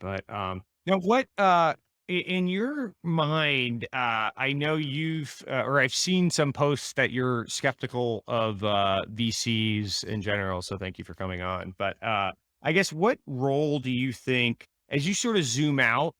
But now, what in your mind? I know you've or I've seen some posts that you're skeptical of VCs in general. So thank you for coming on. But I guess what role do you think, as you sort of zoom out,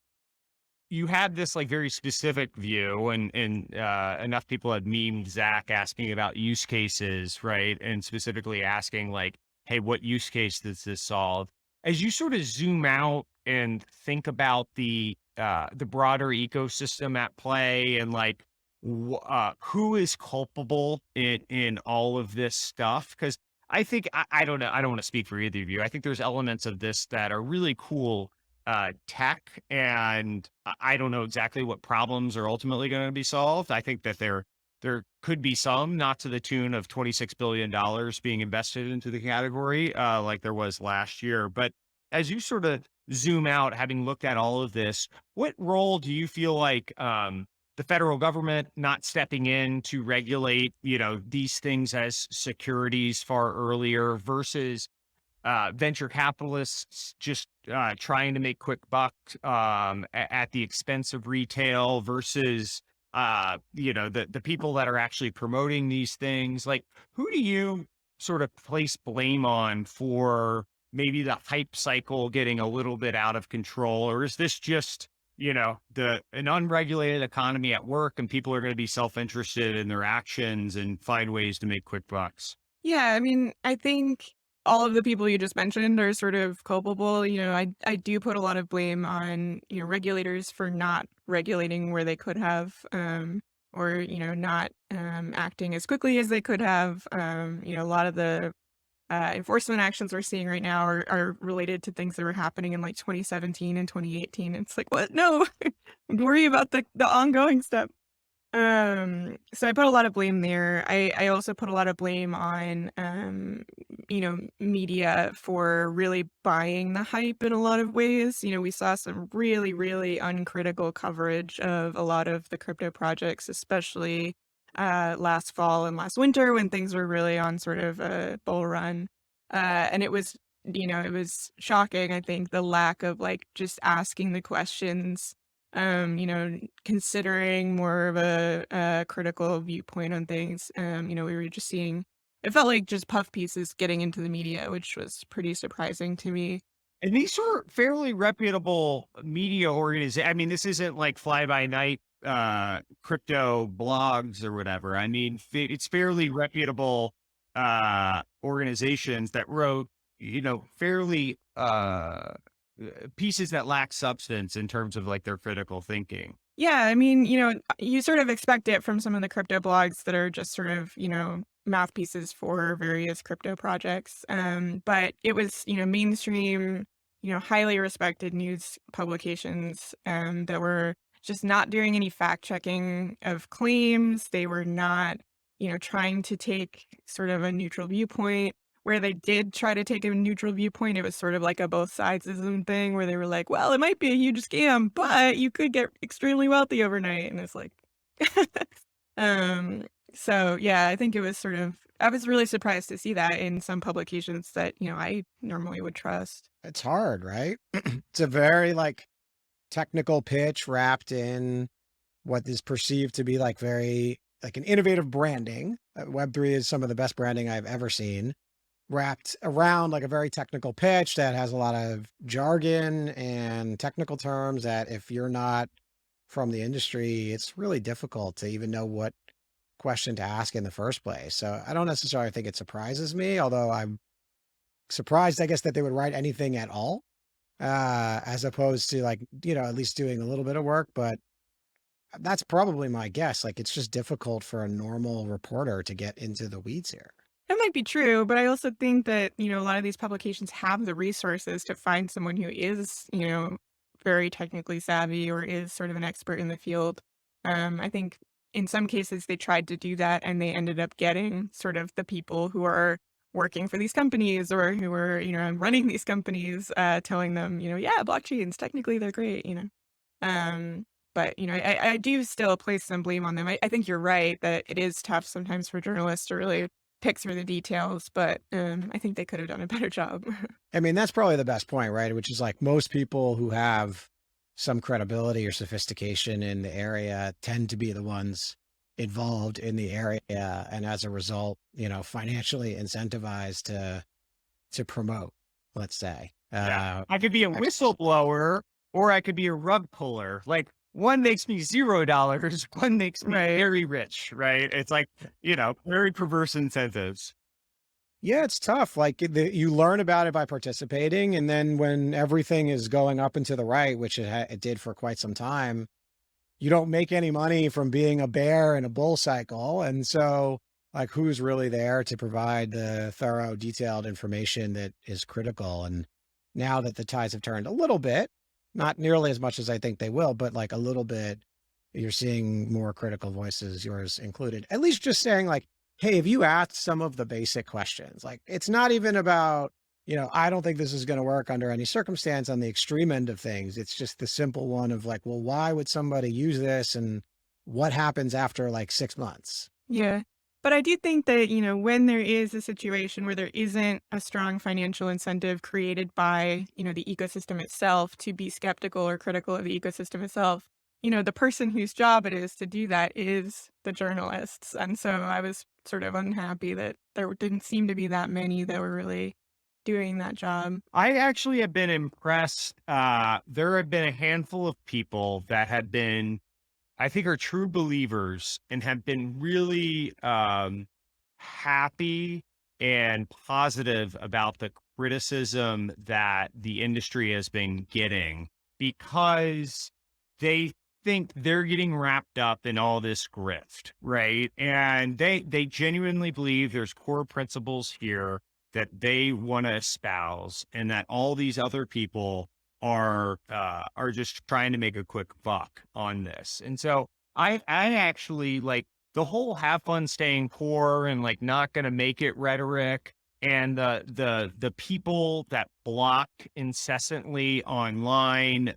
you had this like very specific view, and enough people had memed Zach asking about use cases, right? And specifically asking like, hey, what use case does this solve? As you sort of zoom out and think about the broader ecosystem at play, and like who is culpable in all of this stuff? Because I think I don't know. I don't want to speak for either of you. I think there's elements of this that are really cool tech, and I don't know exactly what problems are ultimately going to be solved. I think that there could be some, not to the tune of $26 billion being invested into the category, like there was last year. But as you sort of zoom out, having looked at all of this, what role do you feel like the federal government not stepping in to regulate, these things as securities far earlier versus venture capitalists just trying to make quick bucks at the expense of retail versus the people that are actually promoting these things? Like, who do you sort of place blame on for maybe the hype cycle getting a little bit out of control, or is this just the an unregulated economy at work, and people are going to be self-interested in their actions and find ways to make quick bucks? Yeah, I mean, I think all of the people you just mentioned are sort of culpable. I do put a lot of blame on, regulators for not regulating where they could have, or, not acting as quickly as they could have. A lot of the enforcement actions we're seeing right now are related to things that were happening in like 2017 and 2018. It's like, what? No, worry about the ongoing stuff. So I put a lot of blame there. I also put a lot of blame on, media for really buying the hype in a lot of ways. We saw some really, really uncritical coverage of a lot of the crypto projects, especially last fall and last winter when things were really on sort of a bull run. And it was shocking, I think, the lack of like just asking the questions, considering more of a critical viewpoint on things. We were just seeing, it felt like just puff pieces getting into the media, which was pretty surprising to me. And these are fairly reputable media organizations. I mean, this isn't like fly by night crypto blogs or whatever. I mean, it's fairly reputable organizations that wrote, fairly pieces that lack substance in terms of like their critical thinking. Yeah, I mean, you sort of expect it from some of the crypto blogs that are just sort of, mouthpieces for various crypto projects. But it was, mainstream, highly respected news publications that were just not doing any fact checking of claims. They were not, trying to take sort of a neutral viewpoint. Where they did try to take a neutral viewpoint, it was sort of like a both sidesism thing where they were like, "Well, it might be a huge scam, but you could get extremely wealthy overnight." And it's like, um, so yeah, I think it was sort of, I was really surprised to see that in some publications that, I normally would trust. It's hard, right? It's a very like technical pitch wrapped in what is perceived to be like very like an innovative branding. Web3 is some of the best branding I've ever seen, wrapped around like a very technical pitch that has a lot of jargon and technical terms that if you're not from the industry, it's really difficult to even know what question to ask in the first place. So I don't necessarily think it surprises me, although I'm surprised, I guess, that they would write anything at all, as opposed to like, at least doing a little bit of work. But that's probably my guess. Like, it's just difficult for a normal reporter to get into the weeds here. That might be true, but I also think that, a lot of these publications have the resources to find someone who is, very technically savvy or is sort of an expert in the field. I think in some cases they tried to do that and they ended up getting sort of the people who are working for these companies or who are, running these companies, telling them, yeah, blockchains, technically they're great, but, I do still place some blame on them. I think you're right that it is tough sometimes for journalists to really picks for the details, but I think they could have done a better job. I mean, that's probably the best point, right? Which is like most people who have some credibility or sophistication in the area tend to be the ones involved in the area, and as a result, financially incentivized to promote, let's say. Yeah. I could be a whistleblower or I could be a rug puller. Like one makes me $0, one makes me very rich, right? It's like, very perverse incentives. Yeah, it's tough. Like you learn about it by participating. And then when everything is going up and to the right, which it did for quite some time, you don't make any money from being a bear in a bull cycle. And so like, who's really there to provide the thorough, detailed information that is critical? And now that the tides have turned a little bit, not nearly as much as I think they will, but like a little bit, you're seeing more critical voices, yours included, at least just saying like, hey, have you asked some of the basic questions? Like, it's not even about, I don't think this is going to work under any circumstance on the extreme end of things. It's just the simple one of like, well, why would somebody use this? And what happens after like 6 months? Yeah. But I do think that, when there is a situation where there isn't a strong financial incentive created by, the ecosystem itself to be skeptical or critical of the ecosystem itself, the person whose job it is to do that is the journalists. And so I was sort of unhappy that there didn't seem to be that many that were really doing that job. I actually have been impressed. There have been a handful of people that have been, I think, are true believers and have been really happy and positive about the criticism that the industry has been getting, because they think they're getting wrapped up in all this grift, right? And they genuinely believe there's core principles here that they want to espouse, and that all these other people are just trying to make a quick buck on this. And so I actually like the whole have fun staying poor and like not going to make it rhetoric, and the people that block incessantly online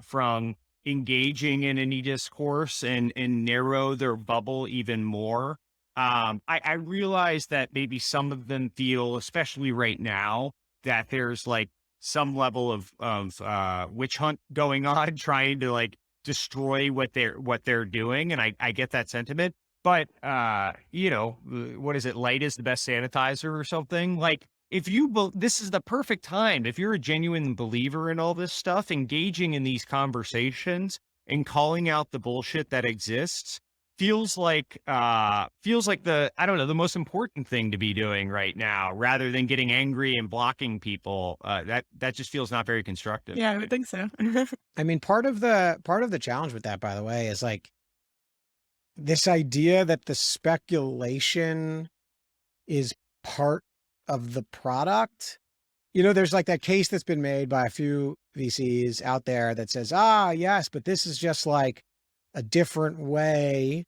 from engaging in any discourse and narrow their bubble even more. I realize that maybe some of them feel, especially right now, that there's like some level of witch hunt going on, trying to like destroy what they're doing. And I get that sentiment, but what is it? Light is the best sanitizer or something. Like if this is the perfect time. If you're a genuine believer in all this stuff, engaging in these conversations and calling out the bullshit that exists feels like the most important thing to be doing right now, rather than getting angry and blocking people. That just feels not very constructive. Yeah, I would think so. I mean, part of the challenge with that, by the way, is like this idea that the speculation is part of the product. There's like that case that's been made by a few VCs out there that says, yes, but this is just like a different way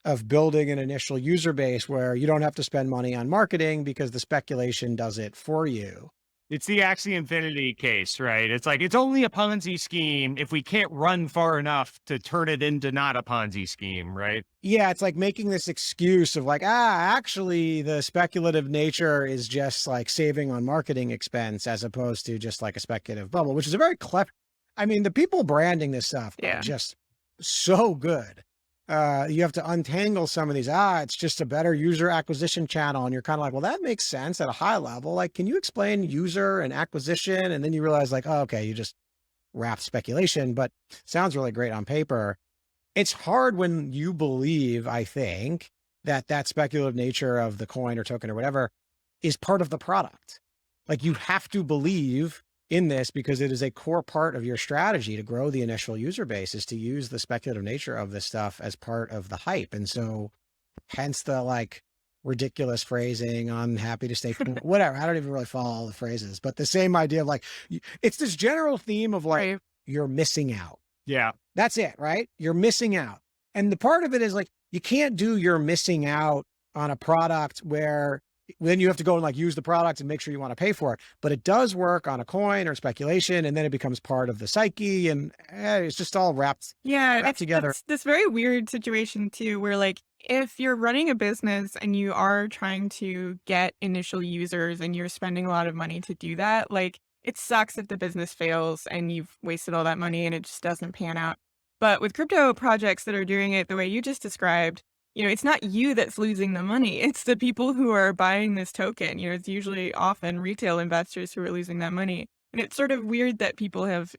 of building an initial user base where you don't have to spend money on marketing because the speculation does it for you. It's the Axie Infinity case, right? It's like, it's only a Ponzi scheme if we can't run far enough to turn it into not a Ponzi scheme, right? Yeah, it's like making this excuse of like, actually the speculative nature is just like saving on marketing expense as opposed to just like a speculative bubble, which is a very clever. I mean, the people branding this stuff are just so good. You have to untangle some of these, it's just a better user acquisition channel. And you're kind of like, well, that makes sense at a high level. Like, can you explain user and acquisition? And then you realize like, okay, you just wrapped speculation, but sounds really great on paper. It's hard when you believe, I think, that speculative nature of the coin or token or whatever is part of the product. Like you have to believe in this because it is a core part of your strategy to grow the initial user base, is to use the speculative nature of this stuff as part of the hype. And so hence the like ridiculous phrasing on happy to stay, whatever. I don't even really follow all the phrases, but the same idea of like, it's this general theme of like, you're missing out. Yeah. That's it, right? You're missing out. And the part of it is like, you can't do you're missing out on a product where then you have to go and like use the product and make sure you want to pay for it. But it does work on a coin or speculation, and then it becomes part of the psyche, and it's just all wrapped together. It's this very weird situation too, where like if you're running a business and you are trying to get initial users and you're spending a lot of money to do that, like it sucks if the business fails and you've wasted all that money and it just doesn't pan out. But with crypto projects that are doing it the way you just described, it's not you that's losing the money. It's the people who are buying this token. It's usually often retail investors who are losing that money. And it's sort of weird that people have,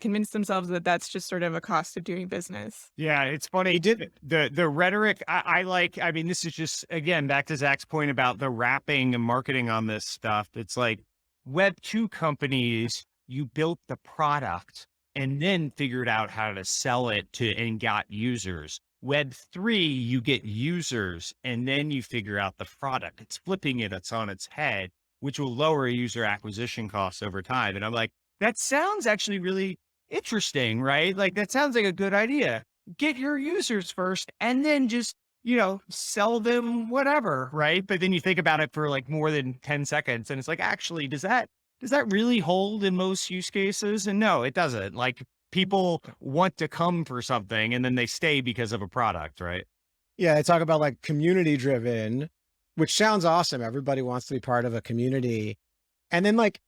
convinced themselves that that's just sort of a cost of doing business. Yeah, it's funny. He did. The rhetoric I like. I mean, this is just again back to Zach's point about the wrapping and marketing on this stuff. It's like Web 2 companies, you built the product and then figured out how to sell it to and got users. Web 3, you get users and then you figure out the product. It's flipping it. It's on its head, which will lower user acquisition costs over time. And I'm like, that sounds actually really interesting, right? Like that sounds like a good idea. Get your users first and then just, sell them whatever, right? But then you think about it for like more than 10 seconds and it's like, actually, does that really hold in most use cases? And no, it doesn't. Like people want to come for something and then they stay because of a product, right? Yeah, they talk about like community driven, which sounds awesome. Everybody wants to be part of a community. And then like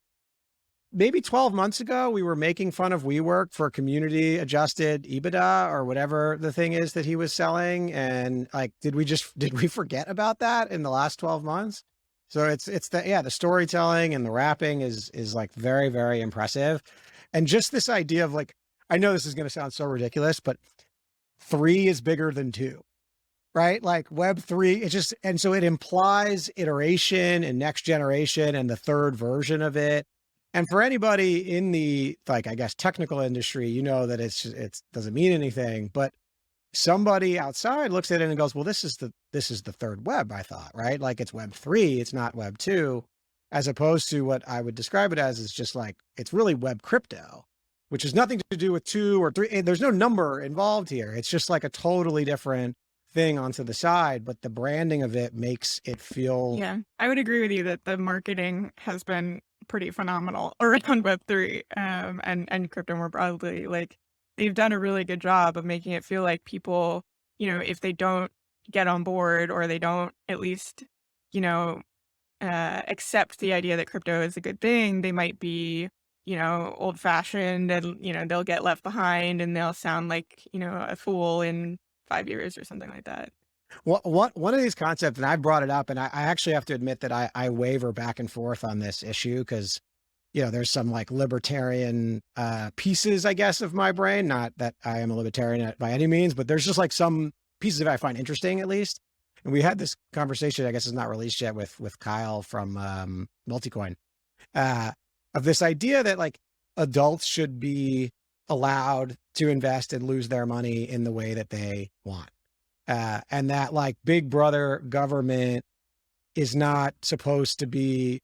maybe 12 months ago, we were making fun of WeWork for community adjusted EBITDA or whatever the thing is that he was selling. And like, did we forget about that in the last 12 months? So it's the storytelling and the wrapping is like very, very impressive. And just this idea of like, I know this is going to sound so ridiculous, but 3 is bigger than 2. Right? Like Web 3, and so it implies iteration and next generation and the third version of it. And for anybody in the, like, I guess, technical industry, that it doesn't mean anything, but somebody outside looks at it and goes, well, this is the third web, I thought, right? Like it's Web 3, it's not Web 2, as opposed to what I would describe it as is just like, it's really web crypto, which has nothing to do with 2 or 3. There's no number involved here. It's just like a totally different thing onto the side, but the branding of it makes it feel. Yeah, I would agree with you that the marketing has been pretty phenomenal around Web3 and crypto more broadly. Like they've done a really good job of making it feel like people, if they don't get on board or they don't at least, accept the idea that crypto is a good thing, they might be, old fashioned and, they'll get left behind and they'll sound like, a fool in 5 years or something like that. Well, one of these concepts, and I brought it up, and I actually have to admit that I waver back and forth on this issue because, there's some like libertarian pieces, I guess, of my brain. Not that I am a libertarian by any means, but there's just like some pieces that I find interesting, at least. And we had this conversation, I guess it's not released yet, with Kyle from Multicoin, of this idea that like adults should be allowed to invest and lose their money in the way that they want. And that like big brother government is not supposed to be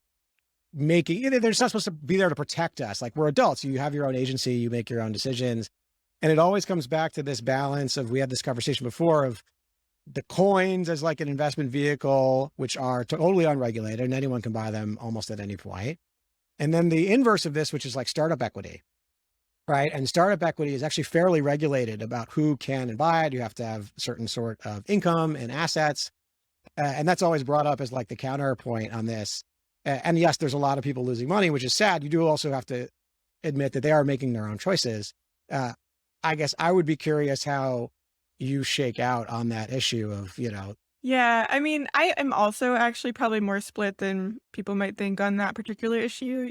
they're not supposed to be there to protect us. Like we're adults, you have your own agency, you make your own decisions. And it always comes back to this balance of, we had this conversation before, of the coins as like an investment vehicle, which are totally unregulated and anyone can buy them almost at any point. And then the inverse of this, which is like startup equity. Right. And startup equity is actually fairly regulated about who can and buy it. You have to have a certain sort of income and assets. And that's always brought up as like the counterpoint on this. And yes, there's a lot of people losing money, which is sad. You do also have to admit that they are making their own choices. I guess I would be curious how you shake out on that issue of, Yeah, I mean, I am also actually probably more split than people might think on that particular issue.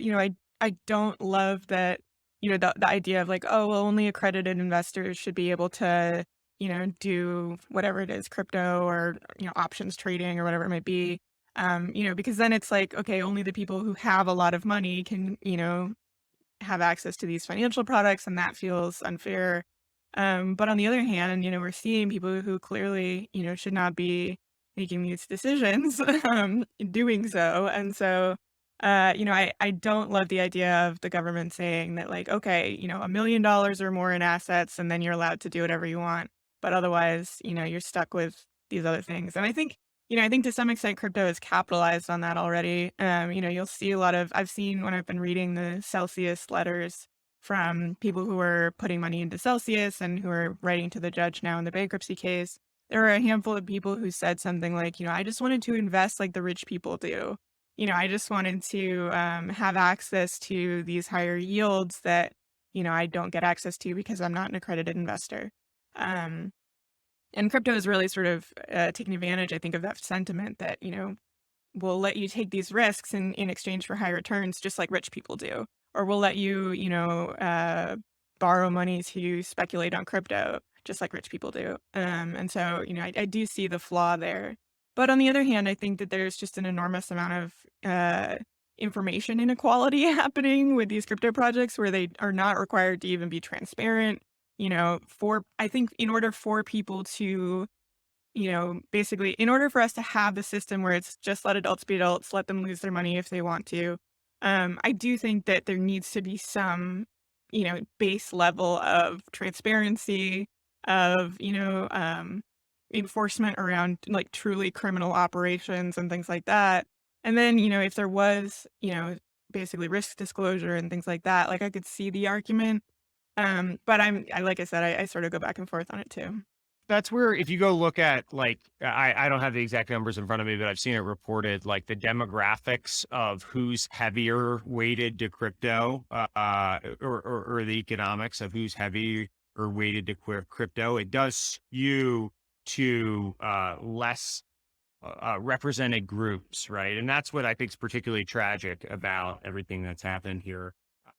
I don't love that, the idea of like, oh, well, only accredited investors should be able to, do whatever it is, crypto or, options trading or whatever it might be. Because then it's like, okay, only the people who have a lot of money can, have access to these financial products, and that feels unfair. But on the other hand, we're seeing people who clearly, should not be making these decisions, doing so. And so, I don't love the idea of the government saying that like, okay, $1 million or more in assets, and then you're allowed to do whatever you want. But otherwise, you're stuck with these other things. And I think to some extent, crypto has capitalized on that already. You'll see I've seen when I've been reading the Celsius letters from people who are putting money into Celsius and who are writing to the judge now in the bankruptcy case, there were a handful of people who said something like, I just wanted to invest like the rich people do. I just wanted to have access to these higher yields that, I don't get access to because I'm not an accredited investor. Um, and crypto is really sort of taking advantage, I think, of that sentiment that, we'll let you take these risks in exchange for high returns, just like rich people do. Or we'll let you, borrow money to speculate on crypto, just like rich people do. And so, I do see the flaw there. But on the other hand, I think that there's just an enormous amount of information inequality happening with these crypto projects where they are not required to even be transparent. I think in order for people to basically, in order for us to have the system where it's just let adults be adults, let them lose their money if they want to, I do think that there needs to be some, base level of transparency, of, enforcement around like truly criminal operations and things like that. And then, if there was, basically risk disclosure and things like that, like I could see the argument. But like I said, I sort of go back and forth on it too. That's where if you go look at like I don't have the exact numbers in front of me, but I've seen it reported like the demographics of who's heavier weighted to crypto, or the economics of who's heavy or weighted to crypto. It does skew to less represented groups, right? And that's what I think is particularly tragic about everything that's happened here.